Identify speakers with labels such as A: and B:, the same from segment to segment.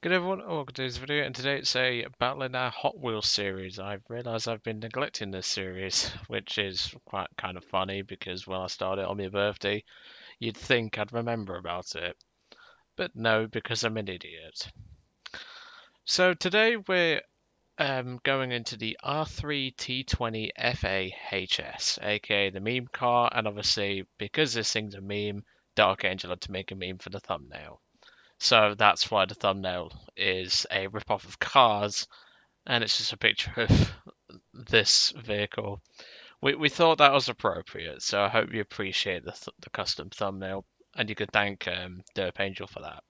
A: Good everyone, welcome to this video, and today it's a Battling Our Hot Wheels series. I've realised I've been neglecting this series, which is quite kind of funny because when I started on my birthday, you'd think I'd remember about it. But no, because I'm an idiot. So today we're going into the R3 T20 FA-HS, aka the meme car, and obviously because this thing's a meme, Dark Angel had to make a meme for the thumbnail. So that's why the thumbnail is a rip-off of Cars, and it's just a picture of this vehicle. We thought that was appropriate, so I hope you appreciate the custom thumbnail, and you could thank Derp Angel for that.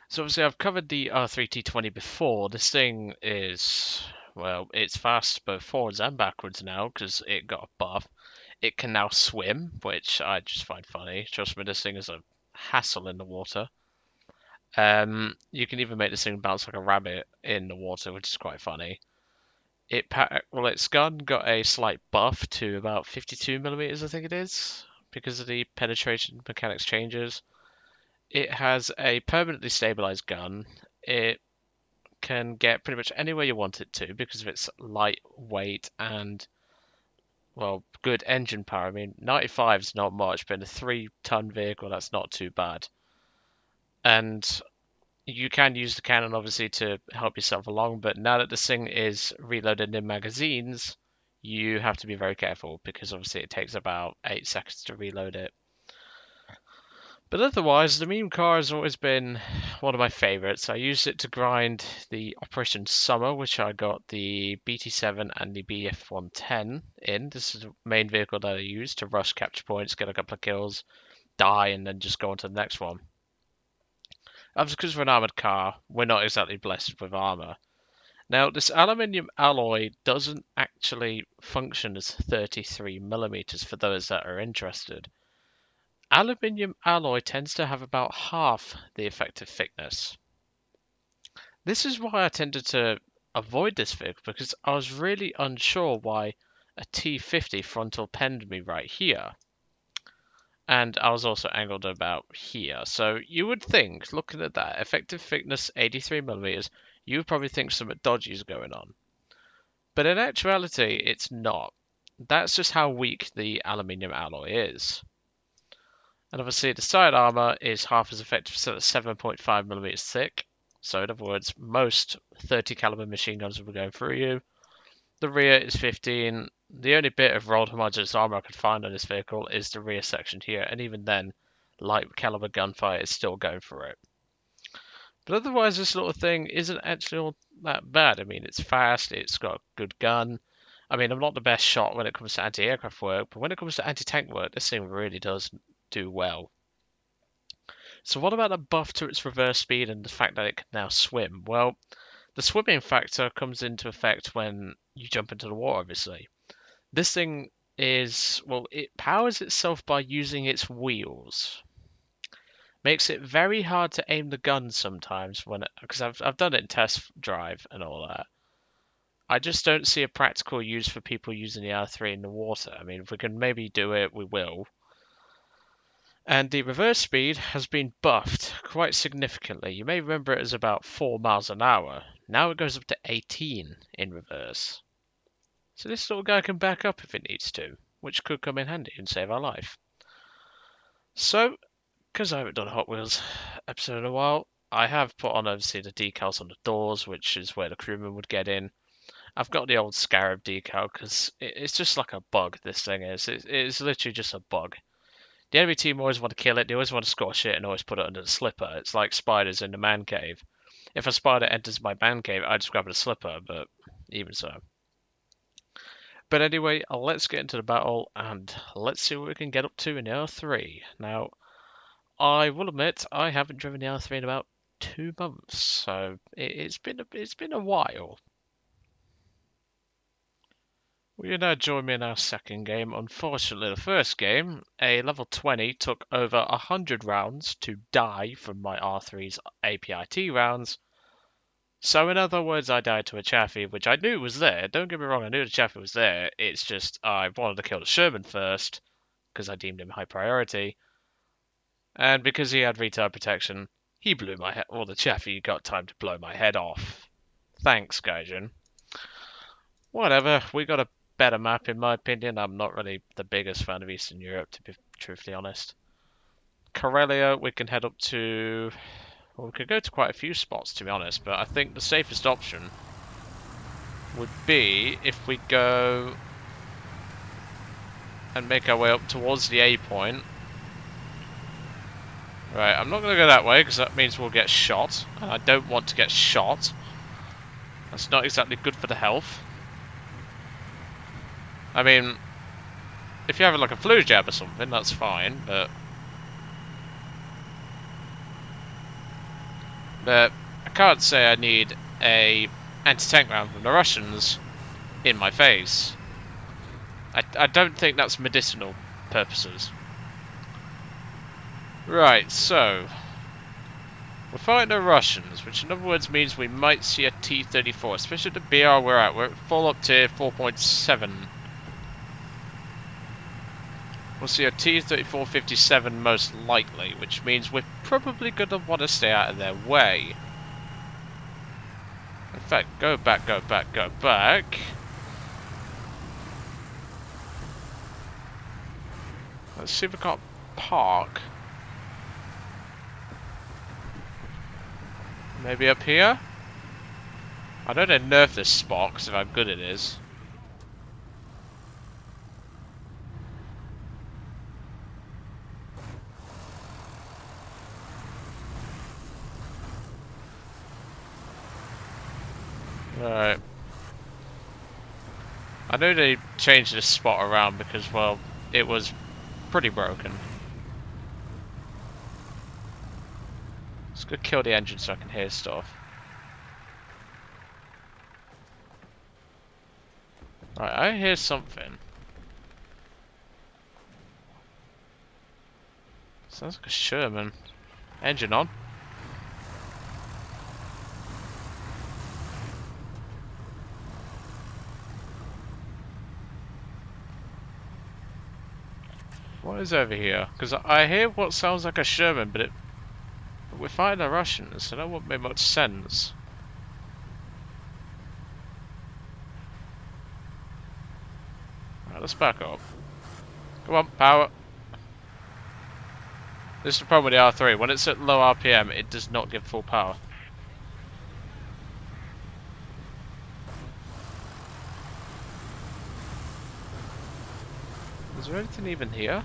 A: So obviously I've covered the R3 T20 before. This thing is, well, it's fast both forwards and backwards now because it got a buff. It can now swim, which I just find funny. Trust me, this thing is a hassle in the water. You can even make this thing bounce like a rabbit in the water, which is quite funny. Its gun got a slight buff to about 52 millimeters, I think it is, because of the penetration mechanics changes. It has a permanently stabilized gun. It can get pretty much anywhere you want it to because of its lightweight and, well, good engine power. I mean, 95 is not much, but in a 3-ton vehicle, that's not too bad. And you can use the cannon obviously to help yourself along, but now that this thing is reloaded in magazines, you have to be very careful because obviously it takes about 8 seconds to reload it. But otherwise, the meme car has always been one of my favorites. I used it to grind the Operation Summer, which I got the BT7 and the BF110 in. This is the main vehicle that I used to rush capture points, get a couple of kills, die, and then just go on to the next one. Obviously, because we're an armored car, we're not exactly blessed with armor. Now, this aluminium alloy doesn't actually function as 33 millimeters for those that are interested. Aluminium alloy tends to have about half the effective thickness. This is why I tended to avoid this vehicle because I was really unsure why a T50 frontal penned me right here. And I was also angled about here. So you would think, looking at that, effective thickness 83 millimeters, you would probably think something dodgy is going on. But in actuality, it's not. That's just how weak the aluminium alloy is. And obviously the side armor is half as effective, so it's 7.5 millimeters thick. So in other words, most 30 caliber machine guns will be going through you. The rear is 15. The only bit of rolled homogeneous armor I could find on this vehicle is the rear section here, and even then, light caliber gunfire is still going for it. But otherwise, this little thing isn't actually all that bad. I mean, it's fast, it's got a good gun. I mean, I'm not the best shot when it comes to anti-aircraft work, but when it comes to anti-tank work, this thing really does do well. So what about the buff to its reverse speed and the fact that it can now swim? Well, the swimming factor comes into effect when you jump into the water, obviously. This thing is, well, it powers itself by using its wheels. Makes it very hard to aim the gun sometimes because I've done it in test drive and all that. I just don't see a practical use for people using the R3 in the water. I mean, if we can maybe do it, we will. And the reverse speed has been buffed quite significantly. You may remember it as about 4 miles an hour. Now it goes up to 18 in reverse. So this little guy can back up if it needs to, which could come in handy and save our life. So, because I haven't done a Hot Wheels episode in a while, I have put on obviously the decals on the doors, which is where the crewman would get in. I've got the old Scarab decal because it's just like a bug, this thing is. It's literally just a bug. The enemy team always want to kill it, they always want to squash it and always put it under the slipper. It's like spiders in the man cave. If a spider enters my man cave, I just grab a slipper, but even so. But anyway, let's get into the battle and let's see what we can get up to in the R3. Now, I will admit I haven't driven the R3 in about 2 months, so it's been a while. Will you now join me in our second game? Unfortunately, the first game, a level 20 took over 100 rounds to die from my R3's APIT rounds. So in other words, I died to a Chaffee, which I knew was there. Don't get me wrong, I knew the Chaffee was there. It's just I wanted to kill the Sherman first, because I deemed him high priority. And because he had retard protection, He blew my head. Well, the Chaffee got time to blow my head off. Thanks, Gaijin. Whatever. We got a better map, in my opinion. I'm not really the biggest fan of Eastern Europe, to be truthfully honest. Karelia, we can head up to... Well, we could go to quite a few spots, to be honest, but I think the safest option would be if we go and make our way up towards the A point. Right, I'm not going to go that way because that means we'll get shot, and I don't want to get shot. That's not exactly good for the health. I mean, if you have like a flu jab or something, that's fine, but I can't say I need a anti-tank round from the Russians in my face. I don't think that's medicinal purposes. Right, so we're fighting the Russians, which in other words means we might see a T-34, especially the BR we're at. We're at full up tier 4.7. We'll see a T-34-57 most likely, which means we're probably going to want to stay out of their way. In fact, go back, go back, go back. Let's see if we can't park. Maybe up here? I know they nerfed this spot because of how good it is. Alright. I know they changed this spot around because, well, it was pretty broken. Let's go kill the engine so I can hear stuff. Right, I hear something. Sounds like a Sherman. Engine on. What is over here? Because I hear what sounds like a Sherman, but we're fighting the Russians, so that wouldn't make much sense. Right, let's back up. Come on, power. This is the problem with the R3. When it's at low RPM, it does not give full power. Is there anything even here?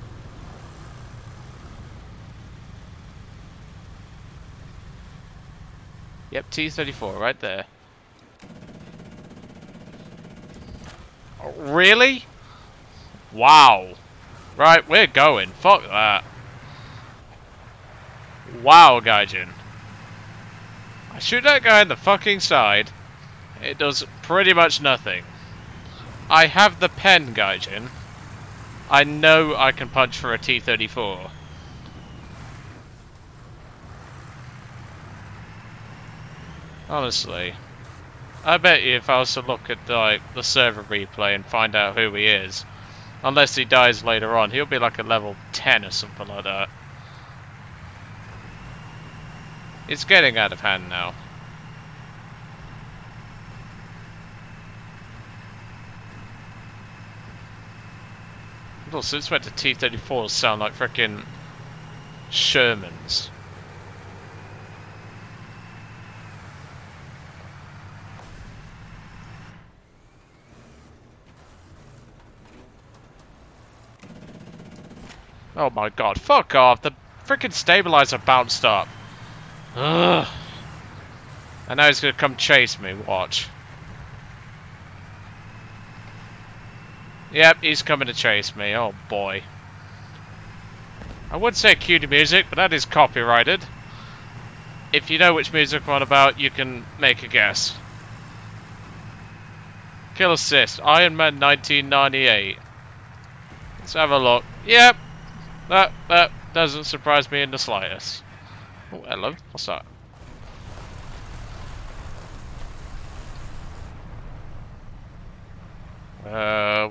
A: Yep, T-34 right there. Oh, really? Wow. Right, we're going. Fuck that. Wow, Gaijin. I shoot that guy in the fucking side. It does pretty much nothing. I have the pen, Gaijin. I know I can punch for a T-34. Honestly. I bet you if I was to look at like the server replay and find out who he is, unless he dies later on, he'll be like a level 10 or something like that. It's getting out of hand now. Also, it's meant to T-34s sound like frickin' Shermans. Oh my god, fuck off! The frickin' stabilizer bounced up. Ugh. And now he's gonna come chase me, watch. Yep, he's coming to chase me, oh boy. I would say cue the music, but that is copyrighted. If you know which music I'm on about, you can make a guess. Kill assist, Iron Man 1998. Let's have a look. Yep, that doesn't surprise me in the slightest. Oh, hello, what's that?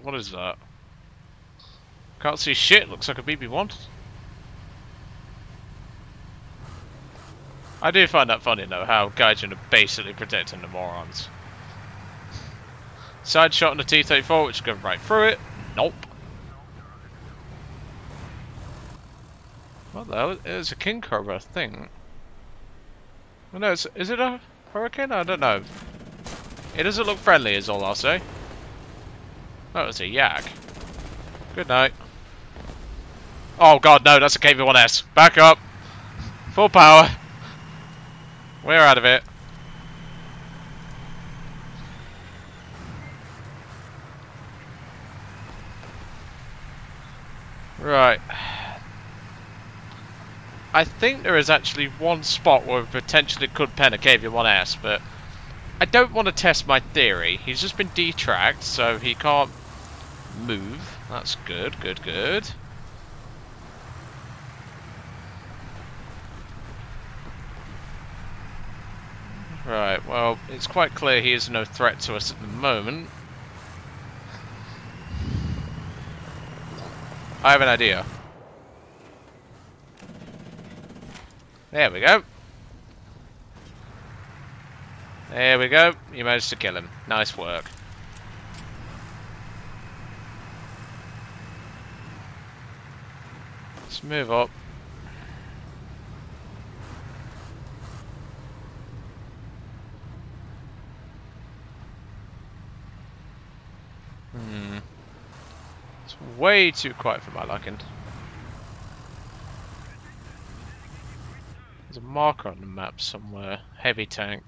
A: What is that? Can't see shit, looks like a BB-1. I do find that funny though, how Gaijin are basically protecting the morons. Side shot on the T-34, which is going right through it. Nope. What the hell? It's a King Cobra, I think. Oh, no, is it a Hurricane? I don't know. It doesn't look friendly, is all I'll say. Oh, it's a Yak. Good night. Oh god, no, that's a KV-1S. Back up. Full power. We're out of it. Right. I think there is actually one spot where we potentially could pen a KV-1S, but I don't want to test my theory. He's just been detracked, so he can't move. That's good, good, good. Right, well, it's quite clear he is no threat to us at the moment. I have an idea. There we go. There we go. You managed to kill him. Nice work. Let's move up. It's way too quiet for my liking. There's a marker on the map somewhere. Heavy tank.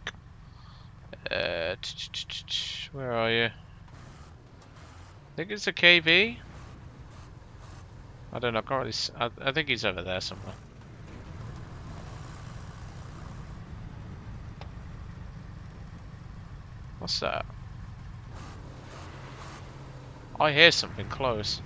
A: Where are you? I think it's a KV. I don't know. I can't really I think he's over there somewhere. What's that? I hear something close.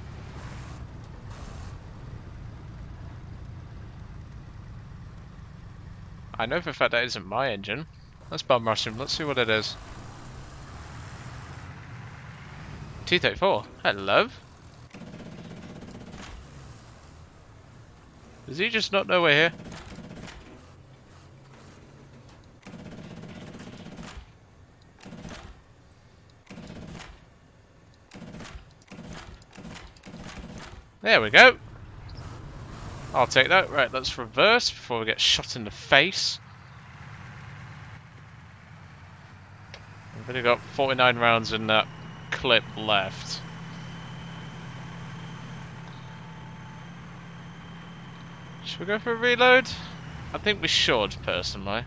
A: I know for a fact that isn't my engine. Let's bum rush him. Let's see what it is. T-34. Hello. Does he just not know we're here? There we go. I'll take that. Right, let's reverse before we get shot in the face. We've only got 49 rounds in that clip left. Should we go for a reload? I think we should, personally.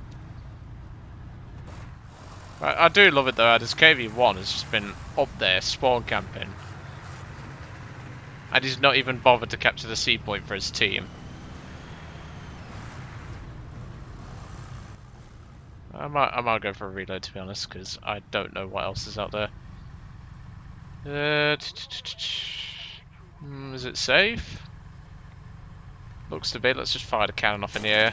A: I do love it though, this KV-1 has just been up there, spawn camping. And he's not even bothered to capture the C point for his team. I might go for a reload to be honest, because I don't know what else is out there. Is it safe? Looks to be. Let's just fire the cannon off in the air.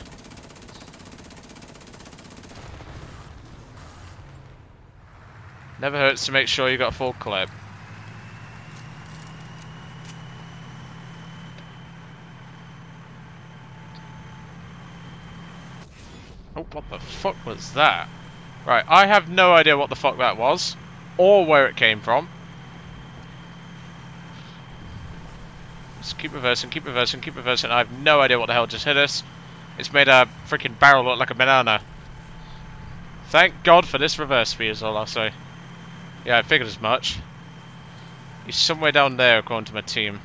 A: Never hurts to make sure you got a full clip. Oh, what the fuck was that? Right, I have no idea what the fuck that was, or where it came from. Just keep reversing, keep reversing, keep reversing. I have no idea what the hell just hit us. It's made a freaking barrel look like a banana. Thank God for this reverse speed is all I'll say. Yeah, I figured as much. He's somewhere down there according to my team.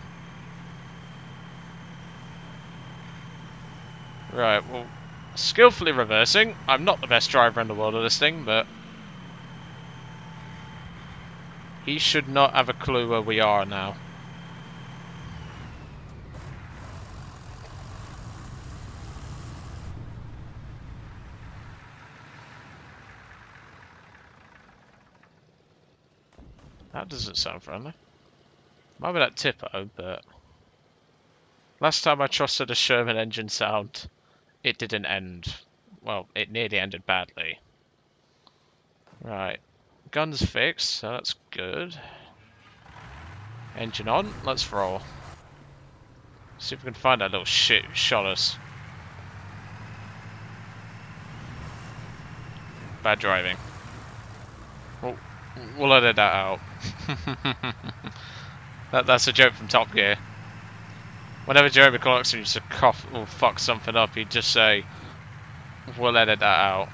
A: Right, well, skillfully reversing. I'm not the best driver in the world of this thing, but he should not have a clue where we are now. That doesn't sound friendly. Might be that Tipo, but last time I trusted a Sherman engine sound, it didn't end. Well, it nearly ended badly. Right. Guns fixed, so that's good. Engine on, let's roll. See if we can find that little shit who shot us. Bad driving. We'll edit that out. That's a joke from Top Gear. Whenever Jeremy Clarkson used to cough or fuck something up, he'd just say, we'll edit that out.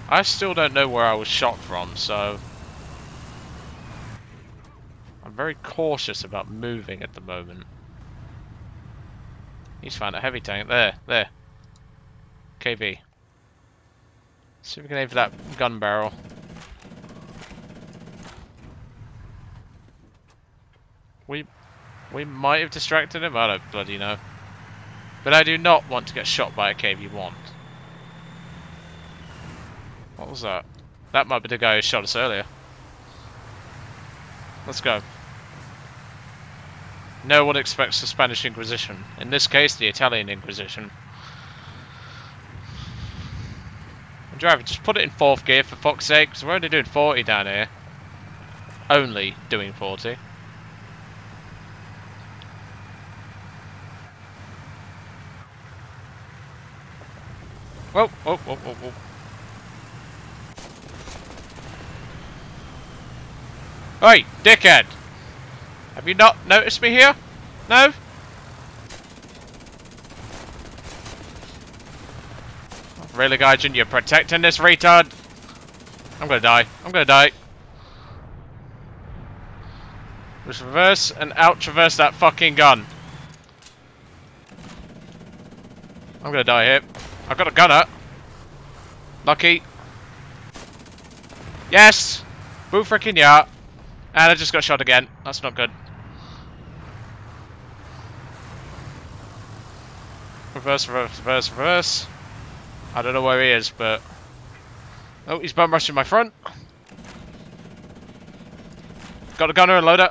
A: I still don't know where I was shot from, so I'm very cautious about moving at the moment. He's found a heavy tank. There. KV. See if we can aim for that gun barrel. We might have distracted him, I don't bloody know. But I do not want to get shot by a KV-1. What was that? That might be the guy who shot us earlier. Let's go. No one expects the Spanish Inquisition. In this case, the Italian Inquisition. Driver, just put it in 4th gear for fuck's sake, because we're only doing 40 down here. Only doing 40. Whoa. Hey, dickhead! Have you not noticed me here? No? Really, Gaijin, you're protecting this retard? I'm gonna die. Just reverse and out-traverse that fucking gun. I'm gonna die here. I've got a gunner. Lucky. Yes! Boo freaking yeah. And I just got shot again. That's not good. Reverse. I don't know where he is, but... Oh, he's bum rushing my front. Got a gunner and loader.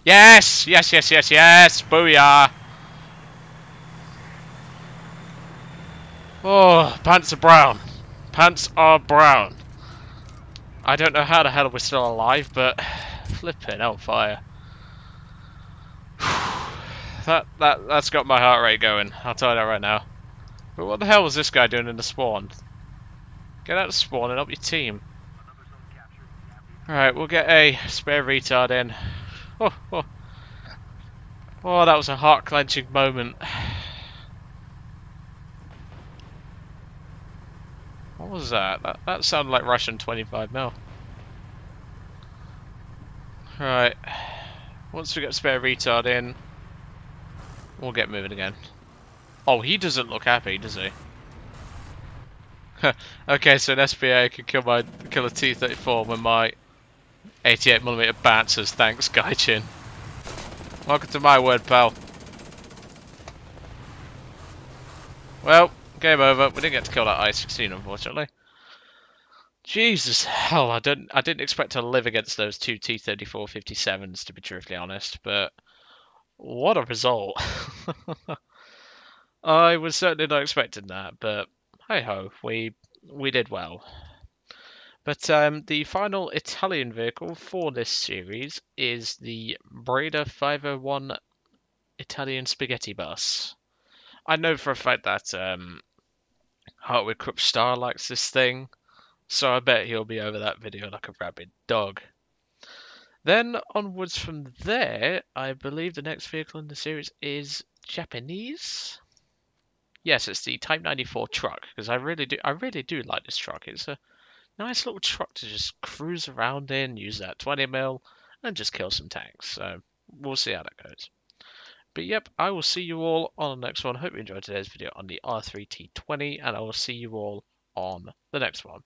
A: Yes! Yes! Booyah! Oh, pants are brown. Pants are brown. I don't know how the hell we're still alive, but... Flipping hellfire. That's got my heart rate going, I'll tell you that right now. But what the hell was this guy doing in the spawn? Get out of spawn and help your team. Alright, we'll get a spare retard in. Oh, that was a heart-clenching moment. What was that? That sounded like Russian 25mm. Right. Once we get spare retard in, we'll get moving again. Oh, he doesn't look happy, does he? Okay, so an SPA can kill a T-34 when my 88mm bouncers. Thanks, Gaijin. Welcome to my world, pal. Well, game over. We didn't get to kill that I-16, unfortunately. Jesus hell, I didn't expect to live against those two T-34 57s, to be truthfully honest, but what a result. I was certainly not expecting that, but hey ho, we did well. But the final Italian vehicle for this series is the Breda 501 Italian Spaghetti Bus. I know for a fact that Hartwig Krupp Star likes this thing, so I bet he'll be over that video like a rabid dog. Then onwards from there, I believe the next vehicle in the series is Japanese. Yes, it's the Type 94 truck, because I really do like this truck. It's a nice little truck to just cruise around in, use that 20mm, and just kill some tanks. So we'll see how that goes. But yep, I will see you all on the next one. Hope you enjoyed today's video on the R3 T20, and I will see you all on the next one.